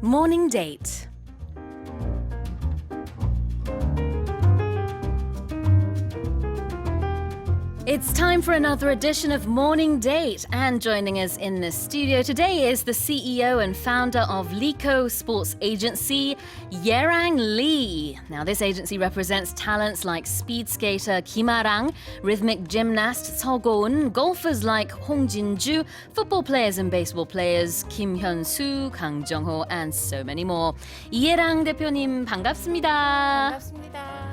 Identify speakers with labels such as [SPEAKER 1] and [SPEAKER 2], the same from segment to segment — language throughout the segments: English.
[SPEAKER 1] Morning Date. It's time for another edition of Morning Date, and joining us in the studio today is the CEO and founder of Leeco sports agency, Yeirang Lee. Now, this agency represents talents like speed skater Yeirang, rhythmic gymnast Seo Go-eun, golfers like Hong Jin-ju, football players and baseball players Kim Hyun-soo, Kang Jung-ho, and so many more. Yeirang 대표님 반갑습니다.
[SPEAKER 2] 반갑습니다.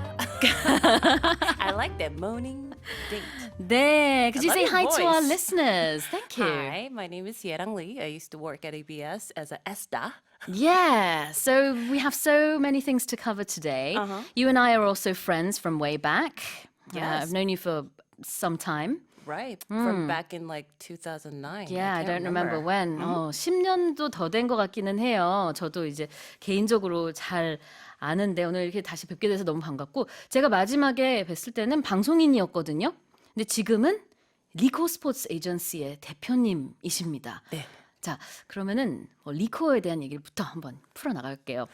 [SPEAKER 2] I like that morning date.
[SPEAKER 1] 네, could you
[SPEAKER 2] I
[SPEAKER 1] say
[SPEAKER 2] love
[SPEAKER 1] hi
[SPEAKER 2] your
[SPEAKER 1] to our
[SPEAKER 2] voice.
[SPEAKER 1] listeners? Thank you.
[SPEAKER 2] Hi, my name is Yeirang Lee. I used to work at ABS as a ESTA.
[SPEAKER 1] Yeah, so we have so many things to cover today. You and I are also friends from way back.
[SPEAKER 2] Yes.
[SPEAKER 1] I've known you for some time.
[SPEAKER 2] Right, from back in like 2009.
[SPEAKER 1] Yeah, I don't remember when. 10년도 더 된 것 같기는 해요. 저도 이제 개인적으로 잘 아는데 오늘 이렇게 다시 뵙게 돼서 너무 반갑고, 제가 마지막에 뵀을 때는 방송인이었거든요. 근데 지금은 리코 스포츠 에이전시의 대표님이십니다.
[SPEAKER 2] 네.
[SPEAKER 1] 자, 그러면은 리코에 대한 얘기부터 한번 풀어나갈게요.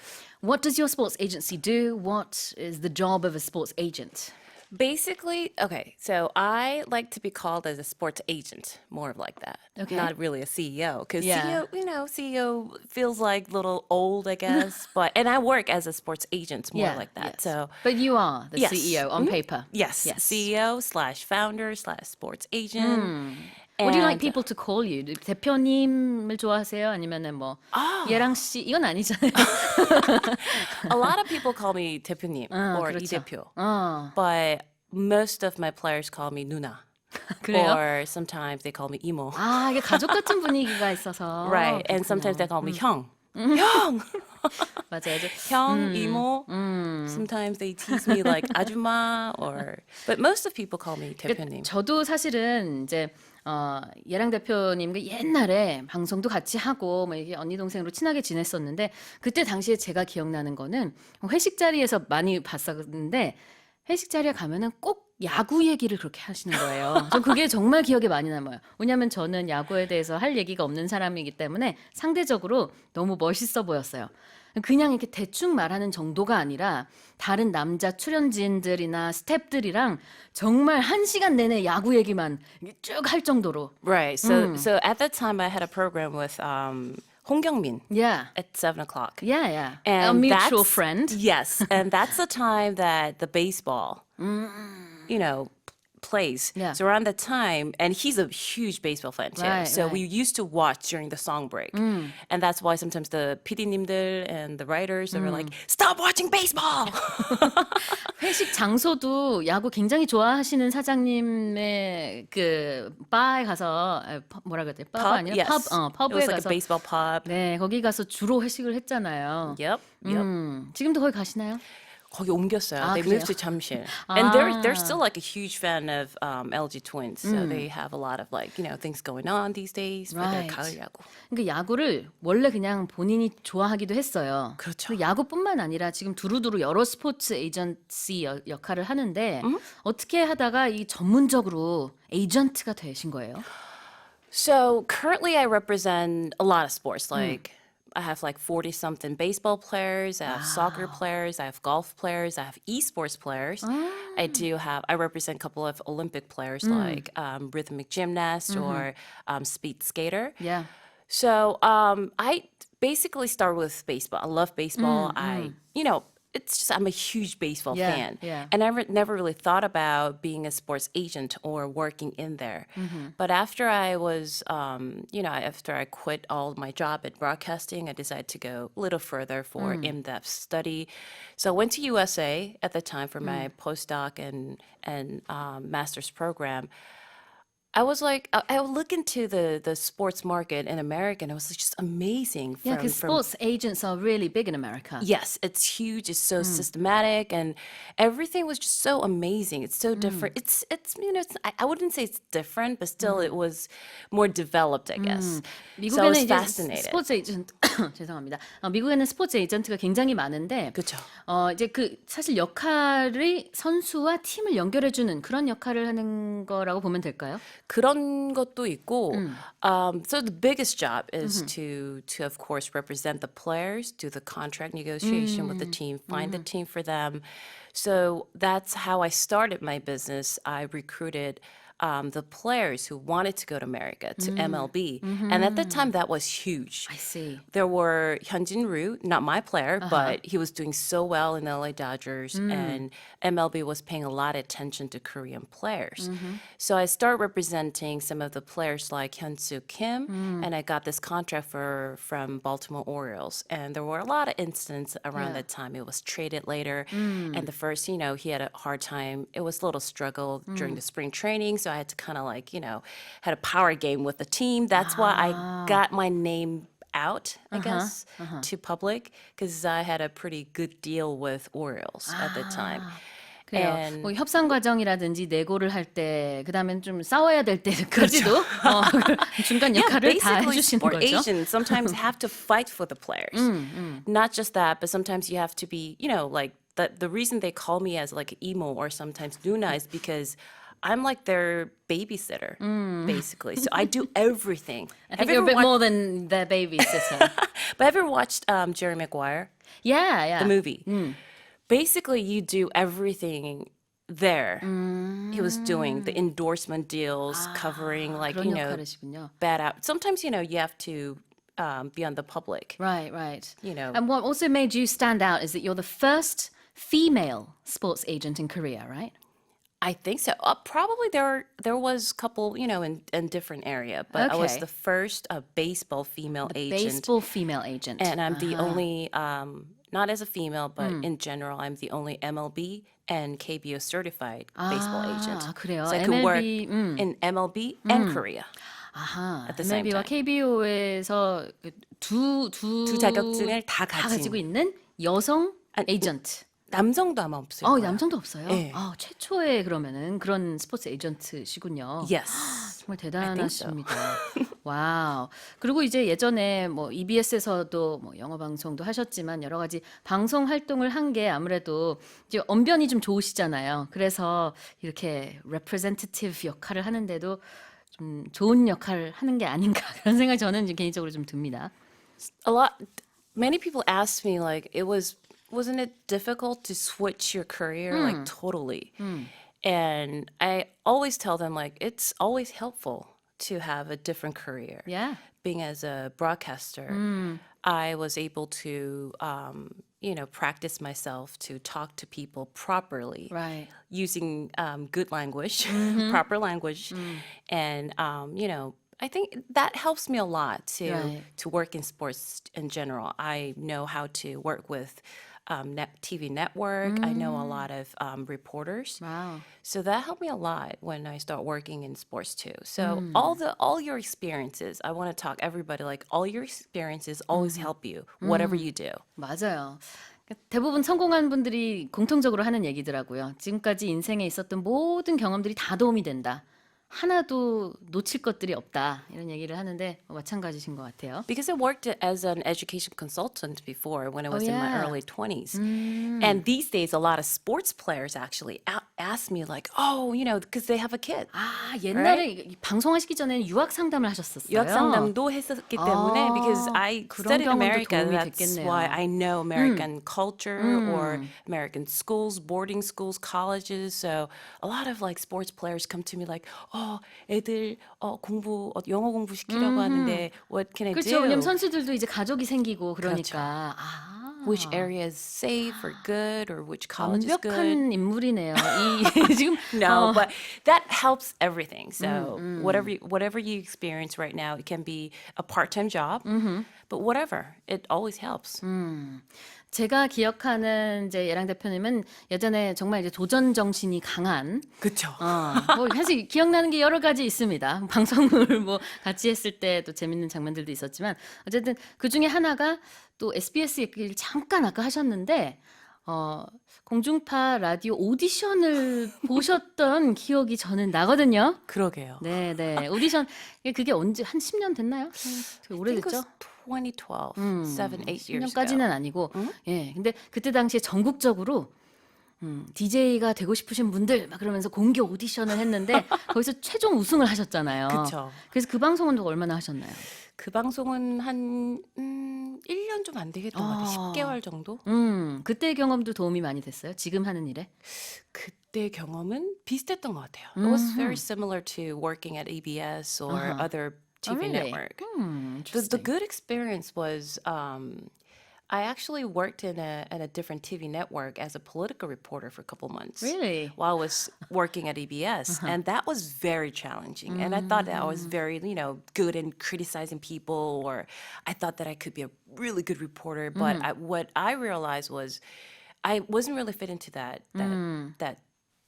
[SPEAKER 1] What does your sports agency do? What is the job of a sports agent?
[SPEAKER 2] Basically, okay, so I like to be called as a sports agent, more of like that.
[SPEAKER 1] Okay.
[SPEAKER 2] Not really a CEO, because
[SPEAKER 1] Yeah.
[SPEAKER 2] CEO feels like a little old, I guess. And I work as a sports agent, more like that.
[SPEAKER 1] Yes.
[SPEAKER 2] So
[SPEAKER 1] But you are the
[SPEAKER 2] Yes.
[SPEAKER 1] CEO on paper.
[SPEAKER 2] yes, CEO / founder / sports agent.
[SPEAKER 1] What do you like
[SPEAKER 2] And-
[SPEAKER 1] people to call you? 대표님을 좋아하세요? 아니면은 뭐 예랑 씨 이건 아니잖아요.
[SPEAKER 2] A lot of people call me 대표님 or 이
[SPEAKER 1] 그렇죠.
[SPEAKER 2] 대표.
[SPEAKER 1] 어,
[SPEAKER 2] But most of my players call me 누나.
[SPEAKER 1] 그래요?
[SPEAKER 2] Or sometimes they call me 이모.
[SPEAKER 1] 아, 이게 가족 같은 분위기가 있어서.
[SPEAKER 2] Right. And sometimes they call me 형. 형!
[SPEAKER 1] 맞아요.
[SPEAKER 2] 형, 이모. Sometimes they tease me like 아줌마 but most of people call me 대표님.
[SPEAKER 1] 저도 사실은 이제 예랑 대표님과 옛날에 방송도 같이 하고 뭐 이게 언니 동생으로 친하게 지냈었는데, 그때 당시에 제가 기억나는 거는 회식 자리에서 많이 봤었는데, 회식 자리에 가면은 꼭 야구 얘기를 그렇게 하시는 거예요. 전 그게 정말 기억에 많이 남아요. 왜냐하면 저는 야구에 대해서 할 얘기가 없는 사람이기 때문에 상대적으로 너무 멋있어 보였어요. 그냥 이렇게 대충 말하는 정도가 아니라 다른 남자 출연진들이나 스태프들이랑 정말 1시간 내내 야구 얘기만 쭉 할 정도로.
[SPEAKER 2] Right. So at that time I had a program with 홍경민
[SPEAKER 1] Yeah.
[SPEAKER 2] at 7 o'clock.
[SPEAKER 1] Yeah, yeah. A
[SPEAKER 2] And
[SPEAKER 1] mutual
[SPEAKER 2] that's-
[SPEAKER 1] friend.
[SPEAKER 2] Yes, and that's the time that the baseball, plays.
[SPEAKER 1] Yeah.
[SPEAKER 2] So around that time, and he's a huge baseball fan too.
[SPEAKER 1] Right,
[SPEAKER 2] so
[SPEAKER 1] right.
[SPEAKER 2] we used to watch during the song break, and that's why sometimes the PD님들 and the writers they were like, "Stop watching baseball."
[SPEAKER 1] 회식 장소도 야구 굉장히 좋아하시는 사장님의 그 바에 가서 뭐라 그래야 돼? 바가 아니라
[SPEAKER 2] yes.
[SPEAKER 1] 펍,
[SPEAKER 2] It
[SPEAKER 1] 펍에
[SPEAKER 2] was like
[SPEAKER 1] 가서
[SPEAKER 2] a baseball pub.
[SPEAKER 1] 네, 거기 가서 주로 회식을 했잖아요.
[SPEAKER 2] Yep.
[SPEAKER 1] 지금도 거기 가시나요?
[SPEAKER 2] 거기 옮겼어요.
[SPEAKER 1] 아,
[SPEAKER 2] They
[SPEAKER 1] 그래요?
[SPEAKER 2] moved to 잠실. And they're still like a huge fan of LG Twins. So they have a lot of things going on these days for their
[SPEAKER 1] Right.
[SPEAKER 2] 가을 야구.
[SPEAKER 1] 그러니까 야구를 원래 그냥 본인이 좋아하기도 했어요.
[SPEAKER 2] 그렇죠.
[SPEAKER 1] 그 야구뿐만 아니라 지금 두루두루 여러 스포츠 에이전시 역할을 하는데 어떻게 하다가 이 전문적으로 에이전트가 되신 거예요?
[SPEAKER 2] So currently I represent a lot of sports. I have 40-something baseball players, I have soccer players, I have golf players, I have esports players. I represent a couple of Olympic players like rhythmic gymnast or speed skater.
[SPEAKER 1] Yeah.
[SPEAKER 2] So I basically start with baseball. I love baseball. It's just I'm a huge baseball
[SPEAKER 1] Yeah,
[SPEAKER 2] fan.
[SPEAKER 1] yeah.
[SPEAKER 2] And I never really thought about being a sports agent or working in there. But after I was, after I quit all my job at broadcasting, I decided to go a little further for in-depth study. So I went to USA at the time for my postdoc and master's program. I was like, I would look into the sports market in America, and it was just amazing.
[SPEAKER 1] Yeah, because sports agents are really big in America.
[SPEAKER 2] Yes, it's huge. It's so systematic, and everything was just so amazing. It's so different. It's I wouldn't say it's different, but still it was more developed, I guess. So I was
[SPEAKER 1] 미국에는 이제
[SPEAKER 2] fascinated.
[SPEAKER 1] 스포츠 에이전트 죄송합니다. 미국에는 스포츠 에이전트가 굉장히 많은데,
[SPEAKER 2] 그쵸.
[SPEAKER 1] 이제 그 사실 역할이 선수와 팀을 연결해주는 그런 역할을 하는 거라고 보면 될까요?
[SPEAKER 2] 그런 것도 있고, so the biggest job is to of course represent the players, do the contract negotiation with the team, find the team for them. So that's how I started my business. I recruited the players who wanted to go to America, to MLB. And at the time, that was huge.
[SPEAKER 1] I see.
[SPEAKER 2] There were Hyunjin Ryu, not my player, but he was doing so well in the LA Dodgers, and MLB was paying a lot of attention to Korean players. So I started representing some of the players like Hyun-Soo Kim, and I got this contract from Baltimore Orioles. And there were a lot of incidents around that time. It was traded later, and the first, he had a hard time. It was a little struggle during the spring training, so I had to kind of had a power game with the team. That's why I got my name out, I guess, to public, because I had a pretty good deal with Orioles at the time.
[SPEAKER 1] 그래요.
[SPEAKER 2] And
[SPEAKER 1] 뭐 협상 과정이라든지 내고를 할 때, 그다음엔 좀 싸워야 될 때까지도 중간 역할을 다
[SPEAKER 2] basically
[SPEAKER 1] 해주시는
[SPEAKER 2] sport
[SPEAKER 1] 거죠.
[SPEAKER 2] agents sometimes have to fight for the players. Not just that, but sometimes you have to be, like the reason they call me as like emo or sometimes Nuna is because I'm like their babysitter, basically. So I do everything.
[SPEAKER 1] I think you're a bit more than the babysitter.
[SPEAKER 2] But have you ever watched Jerry Maguire,
[SPEAKER 1] yeah.
[SPEAKER 2] the movie? Basically, you do everything there. He was doing the endorsement deals, covering
[SPEAKER 1] 그런 역할이시군요.
[SPEAKER 2] bad out. Sometimes, you have to be on the public.
[SPEAKER 1] Right.
[SPEAKER 2] You know.
[SPEAKER 1] And what also made you stand out is that you're the first female sports agent in Korea, right?
[SPEAKER 2] I think so. Probably there was a couple, in different area, but I was
[SPEAKER 1] Okay.
[SPEAKER 2] the first baseball female agent.
[SPEAKER 1] Baseball female agent.
[SPEAKER 2] And I'm the only, not as a female, but in general, I'm the only MLB and KBO certified baseball agent.
[SPEAKER 1] 그래요.
[SPEAKER 2] So I could work
[SPEAKER 1] MLB,
[SPEAKER 2] in MLB and Korea.
[SPEAKER 1] 아하,
[SPEAKER 2] at the same
[SPEAKER 1] MLB와
[SPEAKER 2] time.
[SPEAKER 1] KBO에서 두
[SPEAKER 2] 자격증을 다
[SPEAKER 1] 가지고 있는 여성 에이전트.
[SPEAKER 2] 남성도 아마 없을 거예요.
[SPEAKER 1] 남성도 없어요?
[SPEAKER 2] 네.
[SPEAKER 1] 최초의 그러면은 그런 스포츠 에이전트시군요.
[SPEAKER 2] Yes.
[SPEAKER 1] 정말 대단하십니다. 와우. 그리고 이제 예전에 뭐 EBS에서도 뭐 영어 방송도 하셨지만 여러 가지 방송 활동을 한 게 아무래도 이제 언변이 좀 좋으시잖아요. 그래서 이렇게 representative 역할을 하는데도 좀 좋은 역할을 하는 게 아닌가 그런 생각이 저는 이제 개인적으로 좀 듭니다.
[SPEAKER 2] Many people ask me like wasn't it difficult to switch your career like totally? And I always tell them like it's always helpful to have a different career.
[SPEAKER 1] Yeah.
[SPEAKER 2] Being as a broadcaster, I was able to practice myself to talk to people properly.
[SPEAKER 1] Right.
[SPEAKER 2] Using good language, proper language. And I think that helps me a lot to work in sports in general. I know how to work with TV network. I know a lot of reporters.
[SPEAKER 1] Wow.
[SPEAKER 2] So that helped me a lot when I start working in sports too. So all your experiences, I want to talk everybody like all your experiences always help you, whatever you do.
[SPEAKER 1] 맞아요. 대부분 성공한 분들이 공통적으로 하는 얘기더라고요. 지금까지 인생에 있었던 모든 경험들이 다 도움이 된다. 하나도 놓칠 것들이 없다. 이런 얘기를 하는데 마찬가지신 것 같아요.
[SPEAKER 2] Because I worked as an education consultant before when I was in my
[SPEAKER 1] yeah.
[SPEAKER 2] early 20s. And these days, a lot of sports players actually ask me like, because they have a kid.
[SPEAKER 1] 옛날에 방송하시기 전에 유학 상담을 하셨었어요.
[SPEAKER 2] 유학 상담도 했었기 때문에 because I
[SPEAKER 1] 그런
[SPEAKER 2] studied
[SPEAKER 1] 경험도
[SPEAKER 2] America,
[SPEAKER 1] 도움이
[SPEAKER 2] that's
[SPEAKER 1] 됐겠네요.
[SPEAKER 2] why I know American culture or American schools, boarding schools, colleges. So a lot of like sports players come to me like, 애들 영어 공부 시키려고 하는데 what can I
[SPEAKER 1] 그렇죠.
[SPEAKER 2] do?
[SPEAKER 1] 왜냐면 선수들도 이제 가족이 생기고 그러니까.
[SPEAKER 2] Which area is safe or good or which college is good?
[SPEAKER 1] 완벽한 인물이네요. 지금
[SPEAKER 2] No, but that helps everything. So whatever you experience right now, it can be a part-time job, but whatever, it always helps.
[SPEAKER 1] 제가 기억하는 이제 예랑 대표님은 예전에 정말 이제 도전 정신이 강한.
[SPEAKER 2] 그렇죠.
[SPEAKER 1] 뭐 사실 기억나는 게 여러 가지 있습니다. 방송을 뭐 같이 했을 때 또 재밌는 장면들도 있었지만 어쨌든 그 중에 하나가 또 SBS 얘기를 잠깐 아까 하셨는데 공중파 라디오 오디션을 보셨던 기억이 저는 나거든요.
[SPEAKER 2] 그러게요.
[SPEAKER 1] 네. 오디션 그게 언제 한 10년 됐나요? 되게 오래됐죠?
[SPEAKER 2] 2012, 7, 8 years ago.
[SPEAKER 1] 10년까지는 아니고. 예. 근데 그때 당시에 전국적으로 DJ가 되고 싶으신 분들 막 그러면서 공개 오디션을 했는데 거기서 최종 우승을 하셨잖아요.
[SPEAKER 2] 그쵸.
[SPEAKER 1] 그래서 그 방송은 또 얼마나 하셨나요?
[SPEAKER 2] 그 방송은 한 1년 좀 안 되겠던 것 같아요. 10개월 정도?
[SPEAKER 1] 그때의 경험도 도움이 많이 됐어요? 지금 하는 일에?
[SPEAKER 2] 그때 경험은 비슷했던 것 같아요. It was very similar to working at ABS or other
[SPEAKER 1] Oh,
[SPEAKER 2] TV
[SPEAKER 1] really?
[SPEAKER 2] network. The
[SPEAKER 1] Interesting.
[SPEAKER 2] good experience was I actually worked in a different TV network as a political reporter for a couple months.
[SPEAKER 1] Really?
[SPEAKER 2] While I was working at ABS. And that was very challenging. And I thought that I was very, good in criticizing people, or I thought that I could be a really good reporter. But what I realized was I wasn't really fit into that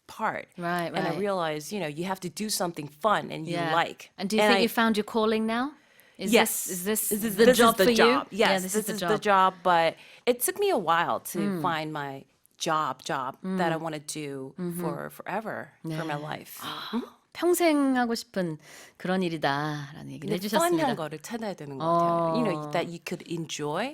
[SPEAKER 2] part.
[SPEAKER 1] Right,
[SPEAKER 2] And I
[SPEAKER 1] right.
[SPEAKER 2] realized, you have to do something fun and you like.
[SPEAKER 1] And do you think you found your calling now?
[SPEAKER 2] Yes.
[SPEAKER 1] Is this
[SPEAKER 2] This
[SPEAKER 1] the job
[SPEAKER 2] is
[SPEAKER 1] for
[SPEAKER 2] the job.
[SPEAKER 1] you?
[SPEAKER 2] Yes,
[SPEAKER 1] Yeah, this is
[SPEAKER 2] the job. But it took me a while to find my job that I want to do for forever, for my life.
[SPEAKER 1] 평생 하고 싶은 그런 일이다라는 얘기를 해주셨습니다.
[SPEAKER 2] fun한 거를 찾아야 되는 것 같아요. That you could enjoy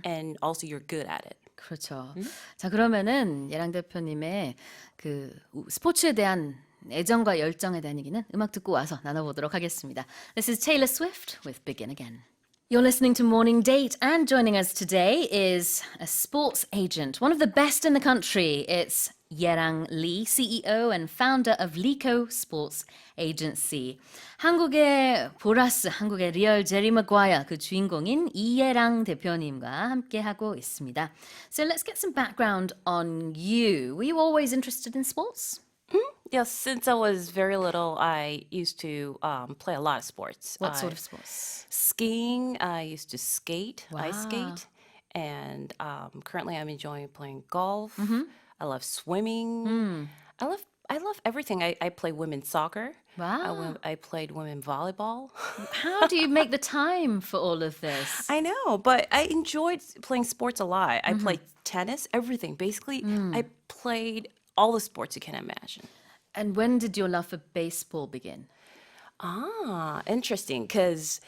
[SPEAKER 2] and also you're good at it.
[SPEAKER 1] 그렇죠. 자, 그러면은 예랑 대표님의 그 스포츠에 대한 애정과 열정에 대한 얘기는 음악 듣고 와서 나눠보도록 하겠습니다. This is Taylor Swift with Begin Again. You're listening to Morning Date, and joining us today is a sports agent, one of the best in the country. It's Yeirang Lee, CEO and founder of Leeco Sports Agency. 한국의 보라스, 한국의 리얼 제리 마과이어 그 주인공인 이예랑 대표님과 함께하고 있습니다. So let's get some background on you. Were you always interested in sports?
[SPEAKER 2] Yes, since I was very little, I used to play a lot of sports.
[SPEAKER 1] What sort of sports?
[SPEAKER 2] Skiing. I used to skate, ice
[SPEAKER 1] Wow.
[SPEAKER 2] skate, and currently I'm enjoying playing golf. I love swimming. I love everything. I play women's soccer.
[SPEAKER 1] Wow.
[SPEAKER 2] I played women volleyball.
[SPEAKER 1] How do you make the time for all of this?
[SPEAKER 2] I know, but I enjoyed playing sports a lot. I played tennis, everything. Basically, I played all the sports you can imagine.
[SPEAKER 1] And when did your love for baseball begin?
[SPEAKER 2] Interesting, because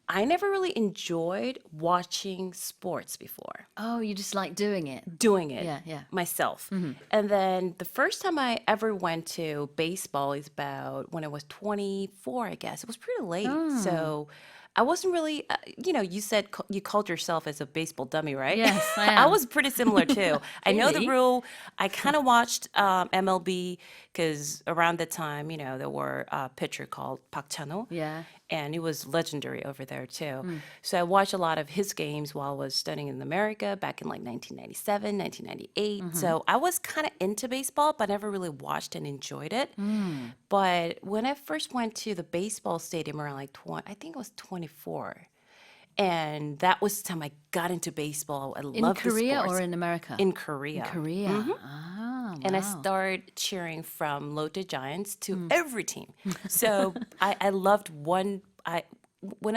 [SPEAKER 2] I never really enjoyed watching sports before.
[SPEAKER 1] Oh, you just like doing it.
[SPEAKER 2] Doing it
[SPEAKER 1] Yeah.
[SPEAKER 2] myself. And then the first time I ever went to baseball is about when I was 24, I guess. It was pretty late. So I wasn't really, you said you called yourself as a baseball dummy, right?
[SPEAKER 1] Yes, I
[SPEAKER 2] I
[SPEAKER 1] am.
[SPEAKER 2] was pretty similar too. I know the
[SPEAKER 1] Really?
[SPEAKER 2] rule. I kind of watched MLB because around the time, there were a pitcher called Park Chan-ho.
[SPEAKER 1] Yeah.
[SPEAKER 2] And he was legendary over there too. So I watched a lot of his games while I was studying in America back in like 1997, 1998. So I was kind of into baseball, but never really watched and enjoyed it. But when I first went to the baseball stadium around like I think it was 24. And that was the time I got into baseball. I
[SPEAKER 1] In
[SPEAKER 2] loved the
[SPEAKER 1] Korea
[SPEAKER 2] sports.
[SPEAKER 1] or in America?
[SPEAKER 2] In Korea.
[SPEAKER 1] Korea. Ah,
[SPEAKER 2] And I
[SPEAKER 1] wow.
[SPEAKER 2] started cheering from Lotte Giants to every team. So I loved when I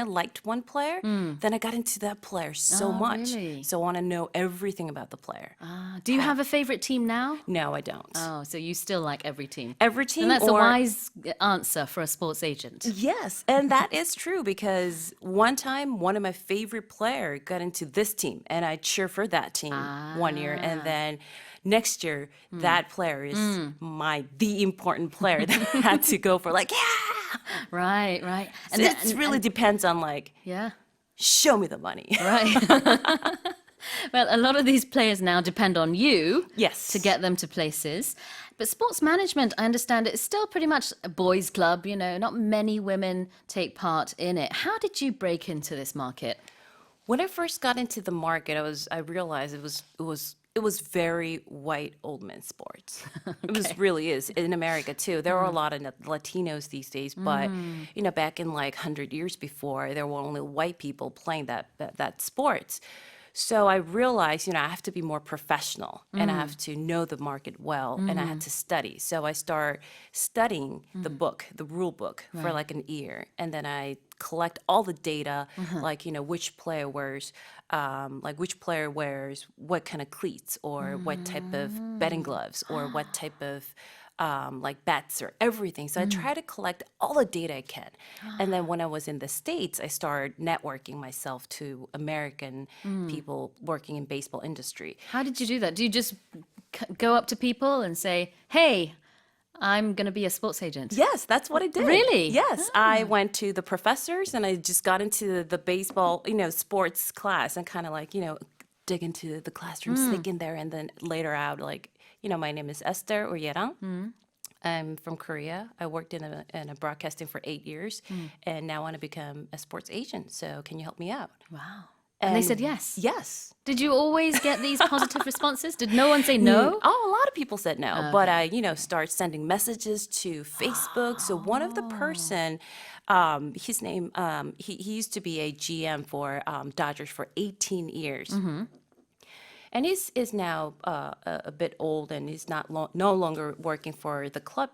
[SPEAKER 2] liked one player, then I got into that player so
[SPEAKER 1] Oh,
[SPEAKER 2] much.
[SPEAKER 1] really?
[SPEAKER 2] So I want to know everything about the player.
[SPEAKER 1] Do you have a favorite team now?
[SPEAKER 2] No, I don't.
[SPEAKER 1] Oh, so you still like every team.
[SPEAKER 2] Every team
[SPEAKER 1] And that's a
[SPEAKER 2] or
[SPEAKER 1] wise answer for a sports agent.
[SPEAKER 2] yes, and that is true because one time one of my favorite player got into this team and I cheer for that team one year and then next year that player is the important player that I had to go for like
[SPEAKER 1] Right.
[SPEAKER 2] And it really depends on like
[SPEAKER 1] Yeah,
[SPEAKER 2] show me the money.
[SPEAKER 1] right. Well, a lot of these players now depend on you
[SPEAKER 2] Yes.
[SPEAKER 1] to get them to places. But sports management, I understand, it's still pretty much a boys' club. Not many women take part in it. How did you break into this market?
[SPEAKER 2] When I first got into the market, I realized it was very white old men sports. It was really is in America too. There are a lot of Latinos these days, but back in like 100 years before, there were only white people playing that sports. So I realized, I have to be more professional and I have to know the market well and I had to study. So I start studying the book, the rule book for like an year. And then I collect all the data, like, which player wears what kind of cleats or what type of betting gloves or what type of like bets or everything. So I try to collect all the data I can. And then when I was in the States, I started networking myself to American people working in baseball industry.
[SPEAKER 1] How did you do that? Do you just go up to people and say, "Hey, I'm going to be a sports agent"?
[SPEAKER 2] Yes, that's what I did.
[SPEAKER 1] Really?
[SPEAKER 2] Yes, I went to the professors and I just got into the baseball, sports class and kind of like, dig into the classroom, sneak in there, and then later out, like, my name is Esther or Yeirang. I'm from Korea. I worked in a broadcasting for 8 years, and now I want to become a sports agent. So can you help me out?
[SPEAKER 1] Wow. And they said yes.
[SPEAKER 2] Yes.
[SPEAKER 1] Did you always get these positive responses? Did no one say no?
[SPEAKER 2] Oh, a lot of people said no, but I, start sending messages to Facebook. So one of the person, his name, he used to be a GM for Dodgers for 18 years. And he's is now a bit old, and he's no longer working for the club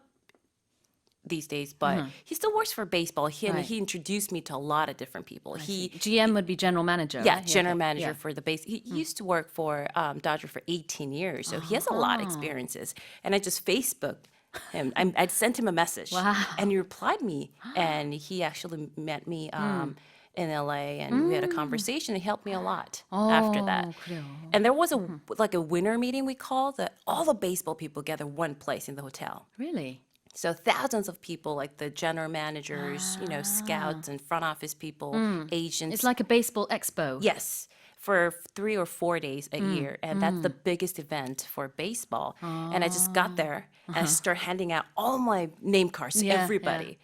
[SPEAKER 2] these days, but he still works for baseball. He introduced me to a lot of different people.
[SPEAKER 1] GM would be general manager.
[SPEAKER 2] Yeah,
[SPEAKER 1] right?
[SPEAKER 2] general manager for the base. He used to work for Dodger for 18 years, so he has a lot of experiences. And I just Facebooked him. I sent him a message, and he replied me, and he actually met me in LA, and we had a conversation. He helped me a lot after that.
[SPEAKER 1] 그래요.
[SPEAKER 2] And there was a winter meeting we called that all the baseball people gather one place in the hotel.
[SPEAKER 1] Really?
[SPEAKER 2] So thousands of people, like the general managers, scouts and front office people, agents.
[SPEAKER 1] It's like a baseball expo.
[SPEAKER 2] Yes, for 3 or 4 days a year. And that's the biggest event for baseball. And I just got there and I started handing out all my name cards to everybody.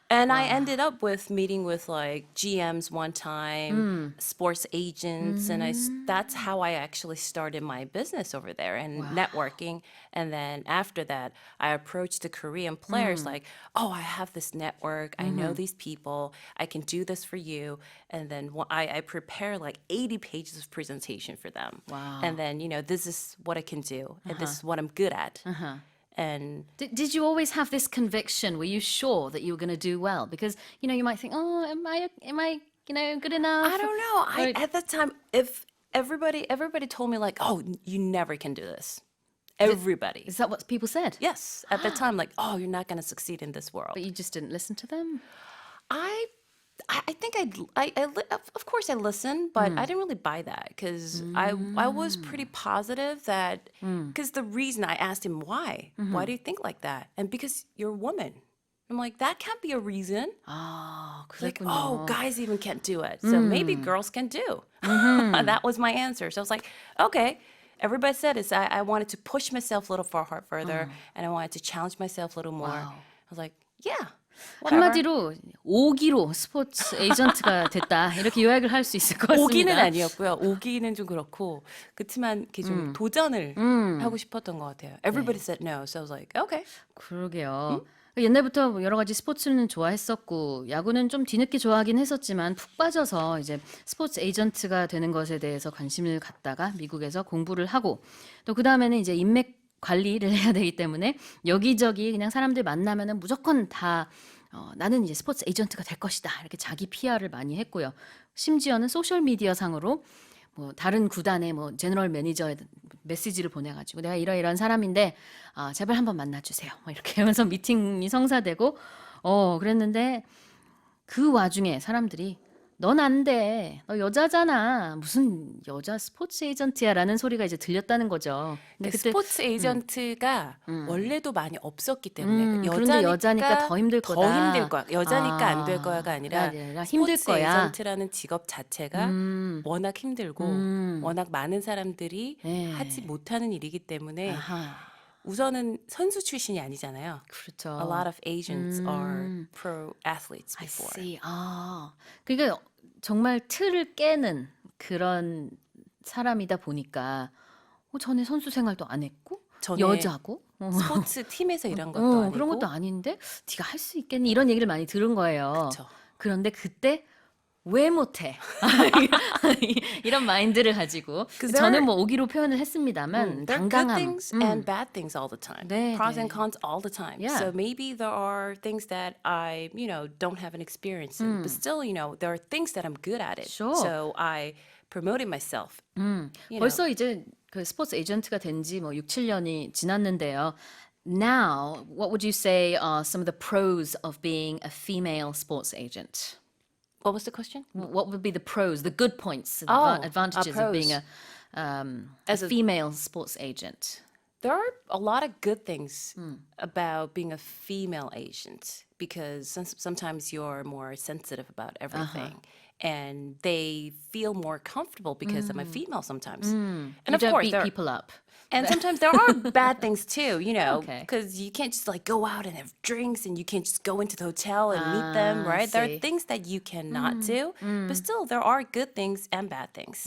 [SPEAKER 2] And I ended up with meeting with like GMs one time, sports agents, and that's how I actually started my business over there and networking. And then after that, I approached the Korean players like, oh, I have this network. I know these people. I can do this for you. And then I prepare like 80 pages of presentation for them.
[SPEAKER 1] Wow.
[SPEAKER 2] And then, this is what I can do. And this is what I'm good at. And
[SPEAKER 1] Did you always have this conviction? Were you sure that you were going to do well? Because you might think, oh, am I good enough?
[SPEAKER 2] I don't know. At that time, if everybody told me like, oh, you never can do this. Everybody.
[SPEAKER 1] Is that what people said?
[SPEAKER 2] Yes. At that time, like, oh, you're not going to succeed in this world.
[SPEAKER 1] But you just didn't listen to them?
[SPEAKER 2] I think of course I listened, but I didn't really buy that because I was pretty positive that because the reason I asked him why do you think like that? And because you're a woman. I'm like, that can't be a reason.
[SPEAKER 1] 아,
[SPEAKER 2] Like,
[SPEAKER 1] 그랬군요.
[SPEAKER 2] oh, guys even can't do it. So maybe girls can do. That was my answer. So I was like, okay. Everybody said is I wanted to push myself a little further and I wanted to challenge myself a little more.
[SPEAKER 1] Wow.
[SPEAKER 2] I was like, yeah. Whatever.
[SPEAKER 1] 한마디로 오기로 스포츠 에이전트가 됐다. 이렇게 요약을 할 수 있을 것 같습니다.
[SPEAKER 2] 오기는 아니었고요. 오기는 좀 그렇고 그렇지만 이렇게 좀 도전을 하고 싶었던 것 같아요. Everybody said no, so I was like, okay.
[SPEAKER 1] 그러게요. 옛날부터 여러 가지 스포츠는 좋아했었고 야구는 좀 뒤늦게 좋아하긴 했었지만 푹 빠져서 이제 스포츠 에이전트가 되는 것에 대해서 관심을 갖다가 미국에서 공부를 하고 또 그 다음에는 이제 인맥 관리를 해야 되기 때문에 여기저기 그냥 사람들 만나면은 무조건 다 나는 이제 스포츠 에이전트가 될 것이다 이렇게 자기 PR을 많이 했고요. 심지어는 소셜 미디어 상으로 뭐 다른 구단의 뭐 제너럴 매니저에 메시지를 보내가지고 내가 이러이러한 사람인데 제발 한번 만나주세요. 뭐 이렇게 하면서 미팅이 성사되고 그랬는데 그 와중에 사람들이 넌 안 돼. 너 여자잖아. 무슨 여자 스포츠 에이전트야라는 소리가 이제 들렸다는 거죠. 근데 그때
[SPEAKER 2] 스포츠 에이전트가 원래도 많이 없었기 때문에
[SPEAKER 1] 그런데 여자니까 더 힘들 거다.
[SPEAKER 2] 더 힘들 거야. 여자니까 안 될 거야가 아니라
[SPEAKER 1] 힘들
[SPEAKER 2] 스포츠
[SPEAKER 1] 거야.
[SPEAKER 2] 에이전트라는 직업 자체가 워낙 힘들고 워낙 많은 사람들이 하지 못하는 일이기 때문에
[SPEAKER 1] 아하.
[SPEAKER 2] 우선은 선수 출신이 아니잖아요.
[SPEAKER 1] 그렇죠.
[SPEAKER 2] A lot of agents are pro athletes
[SPEAKER 1] I
[SPEAKER 2] before.
[SPEAKER 1] see. 그러니까 정말 틀을 깨는 그런 사람이다 보니까 전에 선수 생활도 안 했고
[SPEAKER 2] 전에
[SPEAKER 1] 여자고
[SPEAKER 2] 스포츠 팀에서 일한 것도 아니고
[SPEAKER 1] 그런 것도 아닌데 네가 할 수 있겠니? 이런 얘기를 많이 들은 거예요.
[SPEAKER 2] 그쵸.
[SPEAKER 1] 그런데 그때 왜 못해? 이런 마인드를 가지고 저는 뭐 오기로 표현을 했습니다만
[SPEAKER 2] there are good
[SPEAKER 1] 당당함.
[SPEAKER 2] things and bad things all the time.
[SPEAKER 1] 네,
[SPEAKER 2] Pros
[SPEAKER 1] 네.
[SPEAKER 2] and cons all the time.
[SPEAKER 1] Yeah.
[SPEAKER 2] So maybe there are things that I, don't have an experience in, but still, there are things that I'm good at it.
[SPEAKER 1] Sure.
[SPEAKER 2] So I promoted myself.
[SPEAKER 1] 벌써 이제 그 스포츠 에이전트가 된 지 뭐 6, 7년이 지났는데요. Now, what would you say are some of the pros of being a female sports agent?
[SPEAKER 2] What was the question?
[SPEAKER 1] What would be the pros, the good points, the advantages of being a
[SPEAKER 2] As a
[SPEAKER 1] female sports agent?
[SPEAKER 2] There are a lot of good things about being a female agent because sometimes you're more sensitive about everything. And they feel more comfortable because I'm a female sometimes. And
[SPEAKER 1] You
[SPEAKER 2] of
[SPEAKER 1] don't
[SPEAKER 2] course,
[SPEAKER 1] beat people up.
[SPEAKER 2] and sometimes there are bad things too,
[SPEAKER 1] Okay.
[SPEAKER 2] because you can't just like go out and have drinks and you can't just go into the hotel and meet them, right? There
[SPEAKER 1] see.
[SPEAKER 2] are things that you cannot do, but still there are good things and bad things.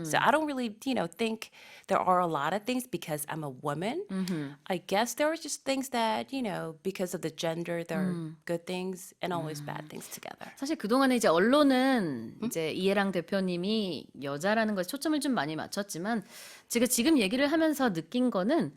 [SPEAKER 2] So I don't really, think there are a lot of things because I'm a woman. I guess there are just things that, because of the gender, there are good things and always bad things together.
[SPEAKER 1] 사실 그동안에 이제 언론은 이제 이해랑 대표님이 여자라는 것에 초점을 좀 많이 맞췄지만 제가 지금 얘기를 하면서 느낀 거는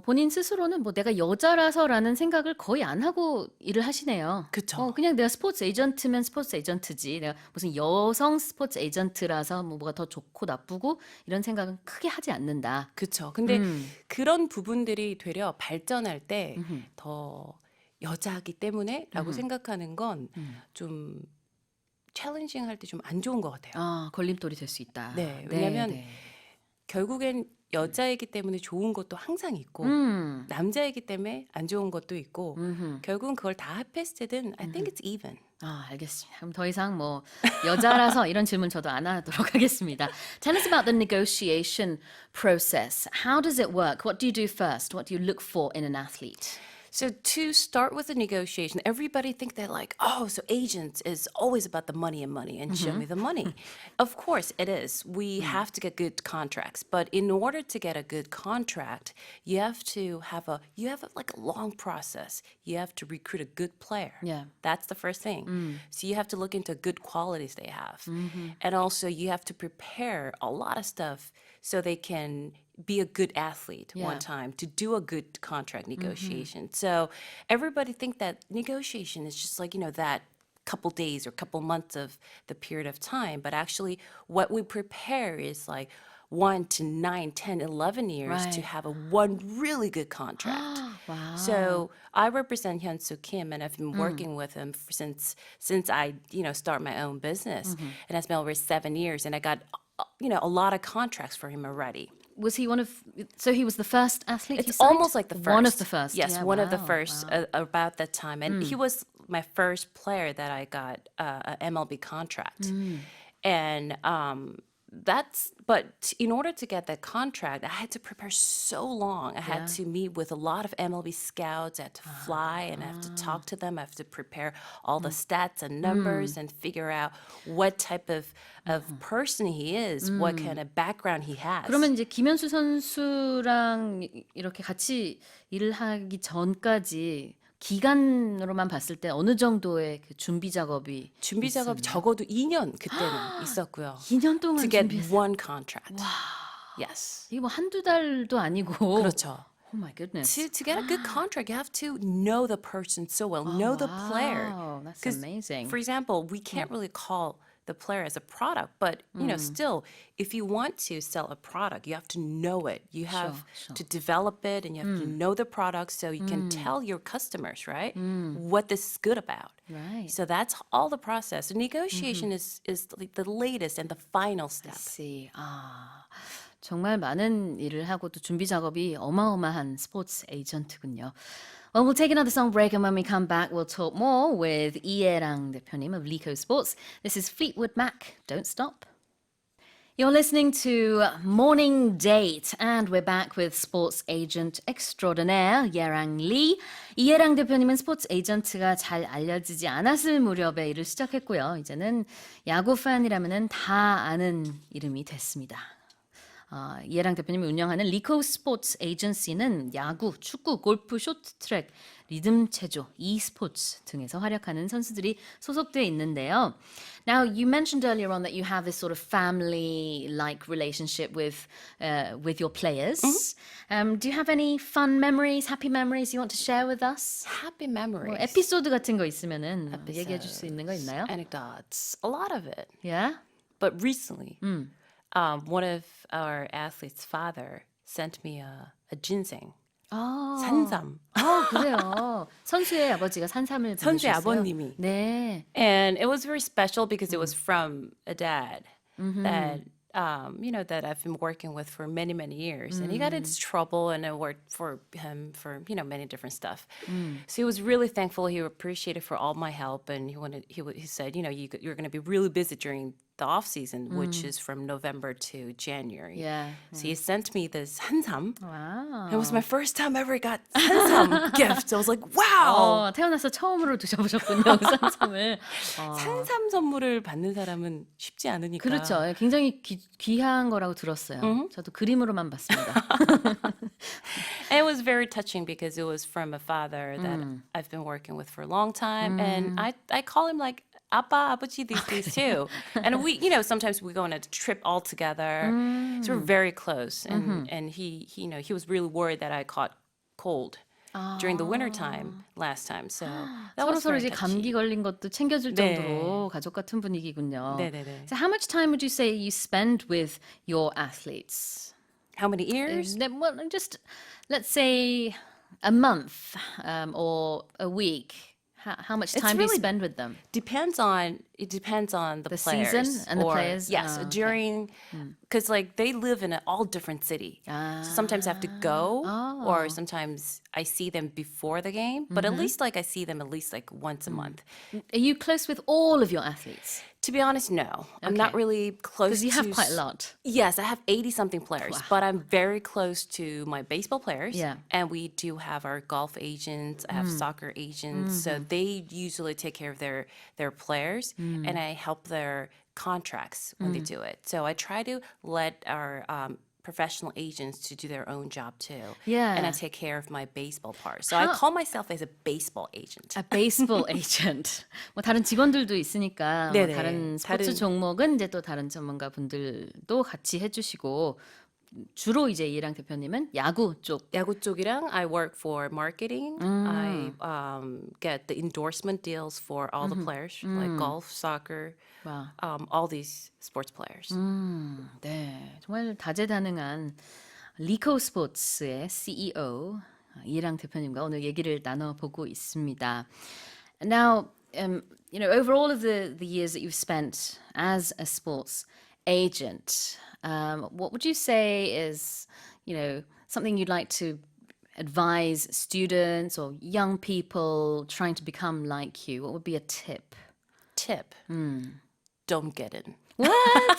[SPEAKER 1] 본인 스스로는 뭐 내가 여자라서라는 생각을 거의 안 하고 일을 하시네요.
[SPEAKER 2] 그쵸.
[SPEAKER 1] 그냥 내가 스포츠 에이전트면 스포츠 에이전트지. 내가 무슨 여성 스포츠 에이전트라서 뭐가 더 좋고 나쁘고 이런 생각은 크게 하지 않는다.
[SPEAKER 2] 그쵸. 근데 그런 부분들이 되려 발전할 때 더 여자이기 때문에 라고 생각하는 건 좀 챌린징 할 때 좀 안 좋은 것 같아요.
[SPEAKER 1] 걸림돌이 될 수 있다.
[SPEAKER 2] 네, 왜냐면 결국엔 여자이기 때문에 좋은 것도 항상 있고 남자이기 때문에 안 좋은 것도 있고 결국은 그걸 다 합했을 때는 I think it's even.
[SPEAKER 1] 알겠습니다. 그럼 더 이상 뭐 여자라서 이런 질문 저도 안 하도록 하겠습니다. Tell us about the negotiation process. How does it work? What do you do first? What do you look for in an athlete?
[SPEAKER 2] So to start with the negotiation, everybody think they're like, oh, so agents is always about the money and show me the money. Of course it is. We have to get good contracts, but in order to get a good contract, you have like a long process. You have to recruit a good player.
[SPEAKER 1] Yeah.
[SPEAKER 2] That's the first thing. So you have to look into good qualities they have. And also you have to prepare a lot of stuff so they can be a good athlete one time to do a good contract negotiation. So everybody think that negotiation is just like, that couple days or couple months of the period of time. But actually what we prepare is like 1 to 9, 10, 11 years to have one really good contract.
[SPEAKER 1] Wow.
[SPEAKER 2] So I represent Hyun-Soo Kim, and I've been working with him since I, start my own business. And it's been over 7 years, and I got, a lot of contracts for him already.
[SPEAKER 1] Was he so he was the first athlete you
[SPEAKER 2] It's
[SPEAKER 1] signed?
[SPEAKER 2] almost like the first.
[SPEAKER 1] One of the first.
[SPEAKER 2] Yes,
[SPEAKER 1] Yeah,
[SPEAKER 2] one of the
[SPEAKER 1] wow,
[SPEAKER 2] first
[SPEAKER 1] wow.
[SPEAKER 2] about that time. And he was my first player that I got an MLB contract. And but in order to get that contract, I had to prepare so long. I had to meet with a lot of MLB scouts. I had to fly and I have to talk to them. I have to prepare all the stats and numbers and figure out what type of person he is, what kind of background he has.
[SPEAKER 1] 그러면 이제 김현수 선수랑 이렇게 같이 일을 하기 전까지 기간으로만 봤을 때 어느 정도의 그 준비 작업이
[SPEAKER 2] 적어도 2년 그때는 있었고요.
[SPEAKER 1] 2년 동안
[SPEAKER 2] To get
[SPEAKER 1] 준비했어요.
[SPEAKER 2] one contract. Yes.
[SPEAKER 1] 이게 뭐 한두 달도 아니고.
[SPEAKER 2] 그렇죠.
[SPEAKER 1] Oh my goodness.
[SPEAKER 2] To get a good contract, you have to know the person so well, know the player.
[SPEAKER 1] Wow, that's
[SPEAKER 2] 'Cause,
[SPEAKER 1] amazing.
[SPEAKER 2] For example, we can't really call the player as a product, but still, if you want to sell a product, you have to know it. You have to develop it, and you have to know the product so you can tell your customers, right, what this is good about.
[SPEAKER 1] Right.
[SPEAKER 2] So that's all the process. The negotiation is like the latest and the final step.
[SPEAKER 1] see. 정말 많은 일을 하고 또 준비 작업이 어마어마한 스포츠 에이전트군요. Well, we'll take another song break, and when we come back, we'll talk more with Yeirang 대표님 of Leeco Sports. This is Fleetwood Mac, Don't Stop. You're listening to Morning Date, and we're back with sports agent extraordinaire Yeirang Lee. 이예랑 대표님은 스포츠 에이전트가 잘 알려지지 않았을 무렵에 일을 시작했고요. 이제는 야구 팬이라면 다 아는 이름이 됐습니다. 이해랑 대표님이 운영하는 리코 스포츠 에이전시는 야구, 축구, 골프, 쇼트트랙, 리듬 체조, e스포츠 등에서 활약하는 선수들이 소속돼 있는데요. Now, you mentioned earlier on that you have this sort of family-like relationship with your players. Do you have any fun memories, happy memories you want to share with us?
[SPEAKER 2] Happy memories.
[SPEAKER 1] 에피소드 같은 거 있으면은 얘기해 줄 수 있는 거 있나요?
[SPEAKER 2] Anecdotes. A lot of it.
[SPEAKER 1] Yeah?
[SPEAKER 2] But recently, one of our athletes' father sent me a ginseng. 산삼.
[SPEAKER 1] 그래요. 선수의 아버지가 산삼을
[SPEAKER 2] 선수의
[SPEAKER 1] 보내주셨어요.
[SPEAKER 2] 아버님이.
[SPEAKER 1] 네.
[SPEAKER 2] And it was very special because it was from a dad that that I've been working with for many, many years. And he got into trouble, and I worked for him for, many different stuff. So he was really thankful. He appreciated for all my help. And he said, you're going to be really busy during the off season, which is from November to January.
[SPEAKER 1] Yeah.
[SPEAKER 2] So he sent me this 산삼.
[SPEAKER 1] Wow.
[SPEAKER 2] It was my first time ever got 산삼 gift. I was like, wow.
[SPEAKER 1] 태어나서 처음으로 드셔보셨군요, 그 산삼을.
[SPEAKER 2] 산삼 선물을 받는 사람은 쉽지 않으니까.
[SPEAKER 1] 그렇죠. 굉장히 귀한 거라고 들었어요. 저도 그림으로만 봤습니다.
[SPEAKER 2] And it was very touching because it was from a father that I've been working with for a long time. And I call him like 아빠, 아버지 these days too. And we, sometimes we go on a trip all together. So we're very close. And he was really worried that I caught cold during the winter time last time. So that was
[SPEAKER 1] 서로
[SPEAKER 2] very
[SPEAKER 1] 이제
[SPEAKER 2] touchy.
[SPEAKER 1] 감기 걸린 것도 챙겨줄
[SPEAKER 2] 네.
[SPEAKER 1] 정도로 가족 같은 분위기군요.
[SPEAKER 2] 네네네.
[SPEAKER 1] So how much time would you say you spend with your athletes?
[SPEAKER 2] How many years?
[SPEAKER 1] Well, just let's say a month or a week. How much time do you
[SPEAKER 2] really
[SPEAKER 1] spend with them?
[SPEAKER 2] Depends on the
[SPEAKER 1] The
[SPEAKER 2] players
[SPEAKER 1] season and the
[SPEAKER 2] or-
[SPEAKER 1] players?
[SPEAKER 2] Yes,
[SPEAKER 1] Okay.
[SPEAKER 2] during because like they live in an all different city. So sometimes I have to go, or sometimes I see them before the game. But at least like I see them at least like once a month.
[SPEAKER 1] Are you close with all of your athletes?
[SPEAKER 2] To be honest, no, I'm not really close.
[SPEAKER 1] Because you have
[SPEAKER 2] to
[SPEAKER 1] quite a lot.
[SPEAKER 2] Yes, I have 80 something players, but I'm very close to my baseball players.
[SPEAKER 1] Yeah.
[SPEAKER 2] And we do have our golf agents. I have soccer agents. So they usually take care of their players, and I help their contracts when they do it. So I try to let our professional agents to do their own job too.
[SPEAKER 1] Yeah.
[SPEAKER 2] And I take care of my baseball part. So I call myself as a baseball agent.
[SPEAKER 1] A baseball agent. 뭐 다른 직원들도 있으니까 뭐
[SPEAKER 2] 네네.
[SPEAKER 1] 다른 스포츠
[SPEAKER 2] 다른-
[SPEAKER 1] 종목은 이제 또 다른 전문가 분들도 같이 해주시고 주로 이제 이랑 대표님은 야구 쪽.
[SPEAKER 2] 야구 쪽이랑 I work for marketing. I get the endorsement deals for all the players, like golf, soccer,
[SPEAKER 1] 와.
[SPEAKER 2] all these sports players.
[SPEAKER 1] 네, 정말 다재다능한 리코 스포츠의 CEO 이랑 대표님과 오늘 얘기를 나눠보고 있습니다. Now, over all of the years that you've spent as a sports agent, what would you say is, something you'd like to advise students or young people trying to become like you? What would be a tip?
[SPEAKER 2] Tip: don't get in.
[SPEAKER 1] What?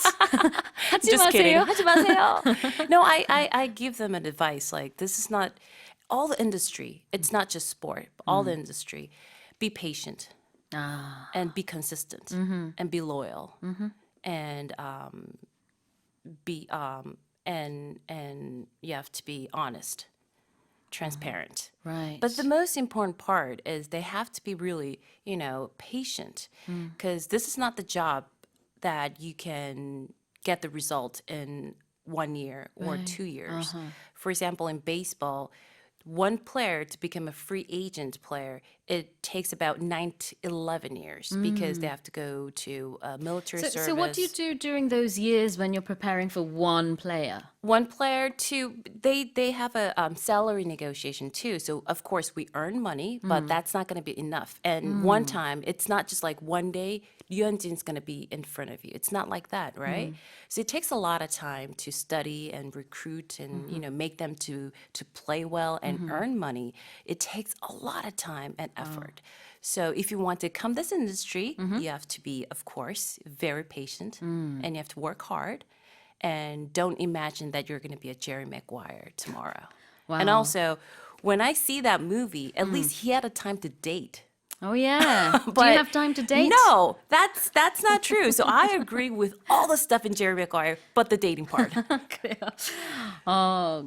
[SPEAKER 1] 하지
[SPEAKER 2] Just
[SPEAKER 1] 마세요.
[SPEAKER 2] kidding.
[SPEAKER 1] 하지 마세요.
[SPEAKER 2] No, I give them an advice like this is not all the industry. It's not just sport. But all the industry. Be patient and be consistent and be loyal and be and you have to be honest, transparent.
[SPEAKER 1] Right.
[SPEAKER 2] But the most important part is they have to be really, patient because this is not the job that you can get the result in 1 year or 2 years. For example, in baseball, one player to become a free agent player, it takes about 9 to 11 years because they have to go to military service.
[SPEAKER 1] So what do you do during those years when you're preparing for one player?
[SPEAKER 2] One player to they have a salary negotiation too. So of course we earn money, but that's not going to be enough. And one time, it's not just like one day Yuanjin's going to be in front of you. It's not like that, right? So it takes a lot of time to study and recruit and make them to play well and earn money. It takes a lot of time and effort. So if you want to come this industry, you have to be, of course, very patient and you have to work hard. And don't imagine that you're going to be a Jerry Maguire tomorrow. And
[SPEAKER 1] Wow.
[SPEAKER 2] also, when I see that movie, at least he had a time to date.
[SPEAKER 1] Oh yeah. Do
[SPEAKER 2] But
[SPEAKER 1] you have time to date?
[SPEAKER 2] No, that's not true. So I agree with all the stuff in Jerry Maguire, but the dating part.
[SPEAKER 1] 그래요.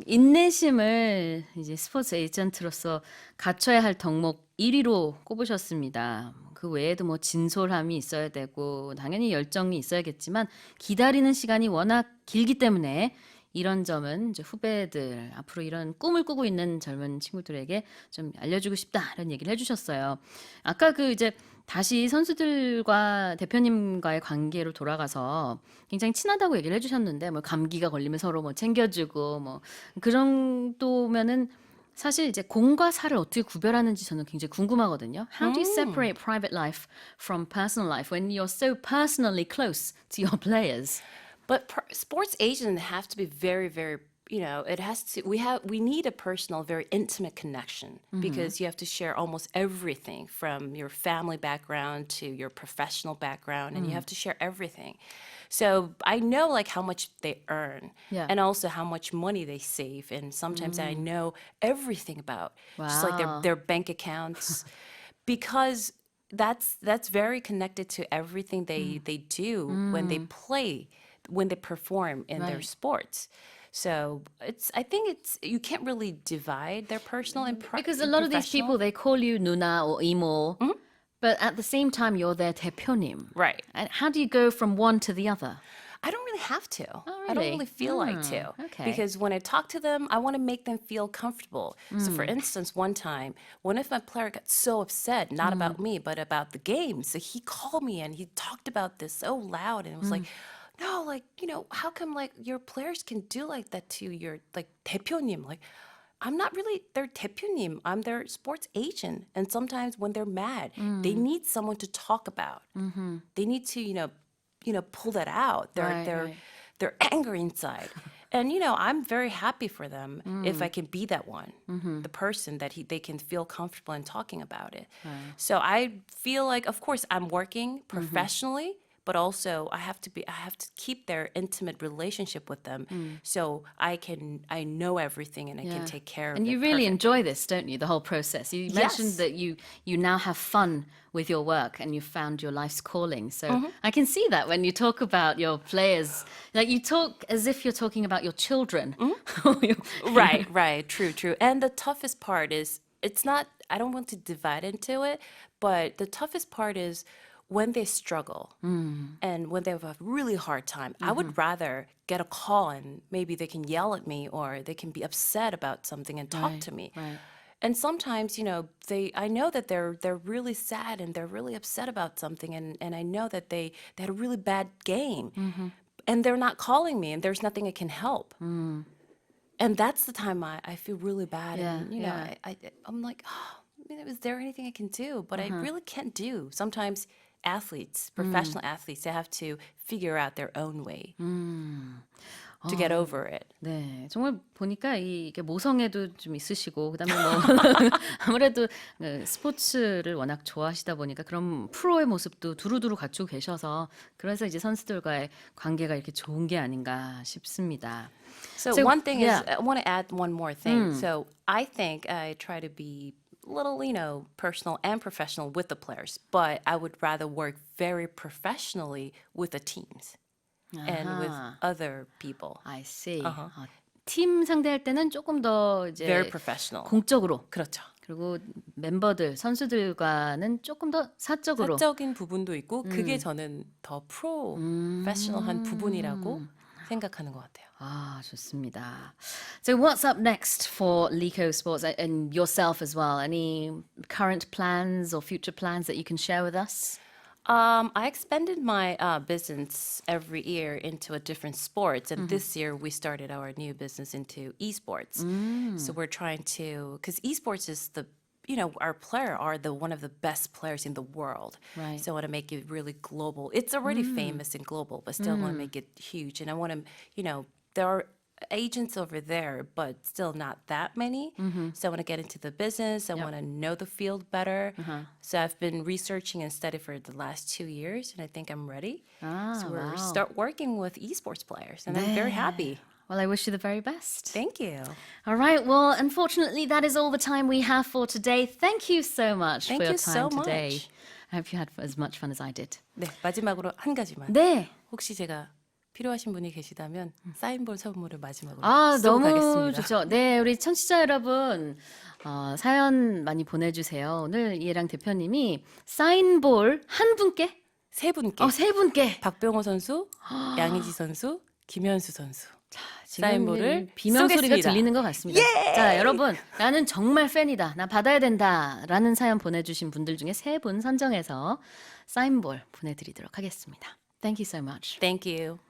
[SPEAKER 1] 인내심을 이제 스포츠 에이전트로서 갖춰야 할 덕목 1위로 꼽으셨습니다. 그 외에도 뭐 진솔함이 있어야 되고 당연히 열정이 있어야겠지만 기다리는 시간이 워낙 길기 때문에 이런 점은 이제 후배들 앞으로 이런 꿈을 꾸고 있는 젊은 친구들에게 좀 알려주고 싶다 이런 얘기를 해주셨어요. 아까 그 이제 다시 선수들과 대표님과의 관계로 돌아가서 굉장히 친하다고 얘기를 해주셨는데 뭐 감기가 걸리면 서로 뭐 챙겨주고 뭐 그 정도면은 사실 이제 공과 사를 어떻게 구별하는지 저는 굉장히 궁금하거든요. How do you separate private life from personal life when you're so personally close to your players?
[SPEAKER 2] But sports agents have to be very, very, it has to, we need a personal, very intimate connection because you have to share almost everything from your family background to your professional background, and you have to share everything. So I know like how much they earn
[SPEAKER 1] Yeah.
[SPEAKER 2] and also how much money they save. And sometimes I know everything about just like
[SPEAKER 1] Wow.
[SPEAKER 2] their bank accounts because that's very connected to everything they do when they play, when they perform in their
[SPEAKER 1] Right.
[SPEAKER 2] sports. So I think you can't really divide their personal and
[SPEAKER 1] Because a lot of these people,
[SPEAKER 2] professional.
[SPEAKER 1] they call you 누나 or 이모, but at the same time, you're their 대표님.
[SPEAKER 2] Right.
[SPEAKER 1] And how do you go from one to the other?
[SPEAKER 2] I don't really have to.
[SPEAKER 1] Oh,
[SPEAKER 2] I don't
[SPEAKER 1] really?
[SPEAKER 2] really feel like to.
[SPEAKER 1] okay.
[SPEAKER 2] Because when I talk to them, I want to make them feel comfortable. So for instance, one time, one of my player got so upset, not about me, but about the game. So he called me and he talked about this so loud and it was like, no, like, how come like your players can do like that to your like 대표님? Like, I'm not really their 대표님. I'm their sports agent. And sometimes when they're mad, they need someone to talk about. They need to, pull that out.
[SPEAKER 1] Right.
[SPEAKER 2] Their anger inside. And I'm very happy for them if I can be that one, the person that they can feel comfortable in talking about it. So I feel like, of course, I'm working professionally, but also I have to keep their intimate relationship with them, so I know everything and I can take care of it.
[SPEAKER 1] And you really
[SPEAKER 2] perfectly.
[SPEAKER 1] enjoy this, don't you? The whole process. You mentioned
[SPEAKER 2] Yes.
[SPEAKER 1] that you now have fun with your work and you found your life's calling. So I can see that when you talk about your players, like you talk as if you're talking about your children.
[SPEAKER 2] Right. True. And the toughest part is I don't want to divide into it, but the toughest part is when they struggle and when they have a really hard time. I would rather get a call and maybe they can yell at me or they can be upset about something and talk to me.
[SPEAKER 1] Right.
[SPEAKER 2] And sometimes, I know that they're really sad and they're really upset about something, and I know that they had a really bad game, and they're not calling me, and there's nothing I can help. And that's the time I feel really bad, and I'm like, is there anything I can do? But I really can't do. Sometimes athletes, professional athletes, they have to figure out their own way to get over it.
[SPEAKER 1] 네, 정말 보니까 이게 모성애도 좀 있으시고 그다음에 뭐 아무래도 스포츠를 워낙 좋아하시다 보니까 그런 프로의 모습도 두루두루 갖추고 계셔서 그래서 이제 선수들과의 관계가 이렇게 좋은 게 아닌가 싶습니다.
[SPEAKER 2] So,
[SPEAKER 1] So,
[SPEAKER 2] one thing
[SPEAKER 1] yeah.
[SPEAKER 2] is, I want to add one more thing. So I think I try to be little, personal and professional with the players, but I would rather work very professionally with the teams and with other people.
[SPEAKER 1] I see. 팀 상대할 때는 조금 더 이제
[SPEAKER 2] Very professional.
[SPEAKER 1] 공적으로
[SPEAKER 2] 그렇죠.
[SPEAKER 1] 그리고 멤버들, 선수들과는 조금 더 사적으로.
[SPEAKER 2] 사적인 부분도 있고 그게 저는 더 프로페셔널한 부분이라고 생각하는 것 같아요.
[SPEAKER 1] 아, 좋습니다. So what's up next for Leeco Sports and yourself as well? Any current plans or future plans that you can share with us?
[SPEAKER 2] I expanded my business every year into a different sports, and this year we started our new business into esports. So we're trying to, because esports is our player are one of the best players in the world.
[SPEAKER 1] Right.
[SPEAKER 2] So I want to make it really global. It's already famous and global, but still want to make it huge. And I want to, there are agents over there, but still not that many. So I want to get into the business. I want to know the field better. So I've been researching and studying for the last 2 years, and I think I'm ready. So we're start working with esports players, and I'm very happy.
[SPEAKER 1] Well, I wish you the very best.
[SPEAKER 2] Thank you.
[SPEAKER 1] All right. Well, unfortunately, that is all the time we have for today. Thank you so much
[SPEAKER 2] Thank
[SPEAKER 1] for your
[SPEAKER 2] you
[SPEAKER 1] time
[SPEAKER 2] so
[SPEAKER 1] today.
[SPEAKER 2] much.
[SPEAKER 1] I hope you had as much fun as I did.
[SPEAKER 2] 네, 마지막으로 한 가지만.
[SPEAKER 1] 네.
[SPEAKER 2] 혹시 제가 필요하신 분이 계시다면 사인볼 선물을 마지막으로
[SPEAKER 1] 아,
[SPEAKER 2] 쏘고
[SPEAKER 1] 너무
[SPEAKER 2] 가겠습니다.
[SPEAKER 1] 좋죠. 네, 우리 청취자 여러분, 사연 많이 보내주세요. 오늘 이해랑 대표님이 사인볼 한 분께?
[SPEAKER 2] 세 분께.
[SPEAKER 1] 세 분께.
[SPEAKER 2] 박병호 선수, 양희지 선수, 김현수 선수.
[SPEAKER 1] 지금
[SPEAKER 2] 사인볼을
[SPEAKER 1] 비명 소리가
[SPEAKER 2] 쏘겠습니다.
[SPEAKER 1] 들리는 것 같습니다. 자, 여러분, 나는 정말 팬이다. 나 받아야 된다. 라는 사연 보내주신 분들 중에 3분 선정해서 사인볼 보내드리도록 하겠습니다. Thank you so much.
[SPEAKER 2] Thank you.